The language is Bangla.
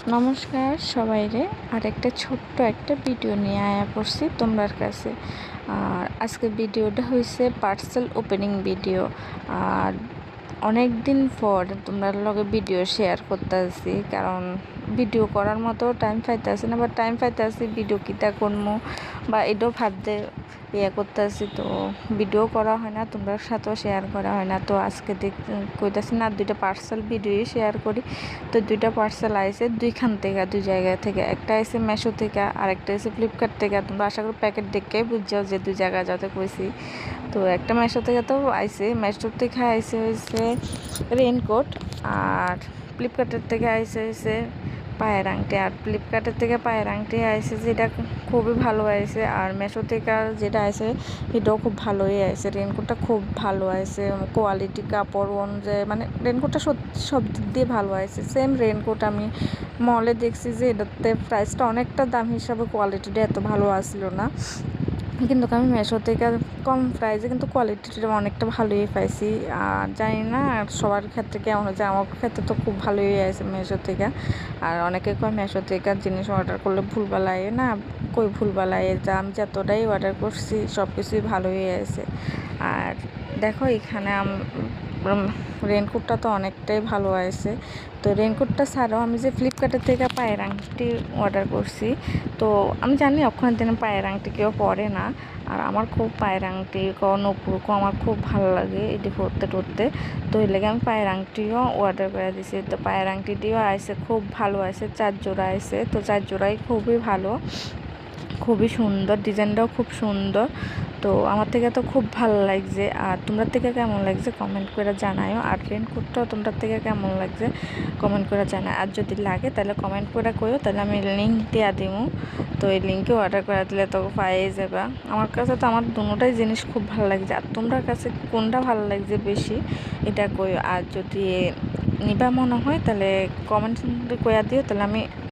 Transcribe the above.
নমস্কার সবাইরে। আর একটা ছোট্ট একটা ভিডিও নিয়ে আয়া পড়ছি তোমরার কাছে। আর আজকে ভিডিওটা হয়েছে পার্সেল ওপেনিং ভিডিও। আর অনেক দিন পর তোমরার লগে ভিডিও শেয়ার করতেছি, কারণ ভিডিও করার মতো টাইম পাইতেছি না, বা টাইম পাইতেছি ভিডিও কিতা করবো বা এটাও ভাবতে করতেছি, তো ভিডিও করা হয় না, তোমরা সাথেও শেয়ার করা হয় না। তো আজকে কইতাছি না, দুইটা পার্সেল ভিডিওই শেয়ার করি। তো দুইটা পার্সেল আইছে দুইখান থেকে, দুই জায়গা থেকে। একটা আইছে মেশো থেকে আর একটা আইছে ফ্লিপকার্ট থেকে। তোমরা আশা করি প্যাকেট দেখেই বুঝছাও যে দুই জায়গা যাতে কইছি। তো একটা মেশো থেকে তো আইছে, মেশোর থেকে আইছে হয়েছে রেইনকোট, আর ফ্লিপকার্টের থেকে আইছে হয়েছে পায়ের আংটি। আর ফ্লিপকার্টের থেকে পায়ের আংটি আইছে যেটা খুবই ভালো আইছে, আর মেশো থেকে যেটা আইছে এটাও খুব ভালোই আইছে। রেইনকোটটা খুব ভালো আইছে, কোয়ালিটি কাপড় অনুযায়ী, মানে রেইনকোটটা সব দিক দিয়ে ভালো আইছে। সেম রেইনকোট আমি মলে দেখছি যে এটাতে প্রাইসটা অনেকটা দাম হিসাবে কোয়ালিটিটা এত ভালো আসলো না, কিন্তু আমি মেশো থেকে কম প্রাইসে কিন্তু কোয়ালিটিটা অনেকটা ভালোই পাইছি। আর জানি না সবার ক্ষেত্রে কেমন হয়েছে, আমার ক্ষেত্রে তো খুব ভালোই আছে মেশো থেকে। আর অনেকে কয় মেশো থেকে জিনিস অর্ডার করলে ভুলভাল না, কই ভুলভাল যা আমি যতটাই অর্ডার করছি সব কিছুই ভালোই আছে। আর দেখো এখানে রেইনকোটটা তো অনেকটাই ভালো আছে। তো রেইনকোটটা ছাড়াও আমি যে ফ্লিপকার্টের থেকে পায়ের আংটি অর্ডার করছি, তো আমি জানি ওখানে দিনে পায়ের আংটি কেউ পরে না, আর আমার খুব পায়ের আংটি নপুরকও আমার খুব ভালো লাগে এটি পরতে টরতে। তো এই লেগে আমি পায়ের আংটিও অর্ডার করে দিছি। তো পায়ের আংটিটিও আসে খুব ভালো আছে, 4 জোড়া আছে। তো 4 জোড়াই খুবই ভালো, খুবই সুন্দর, ডিজাইনটাও খুব সুন্দর। তো আমার থেকে তো খুব ভালো লাগছে। আর তোমরা থেকে কেমন লাগছে কমেন্ট করে জানাও। আর রেইনকোটটাও তোমরা থেকে কেমন লাগছে কমেন্ট করে জানাও। আর যদি লাগে তাহলে কমেন্ট করে কইও, তাহলে আমি লিঙ্ক দিয়ে দিব। তো এই লিঙ্কে অর্ডার করে দিলে তো পাইয়ে যাবে। আমার কাছে তো আমার দুটোটাই জিনিস খুব ভালো লাগছে। আর তোমরা কাছে কোনটা ভালো লাগছে বেশি এটা কইও। আর যদি নিবা মনে হয় তাহলে কমেন্ট করে দিও, তাহলে আমি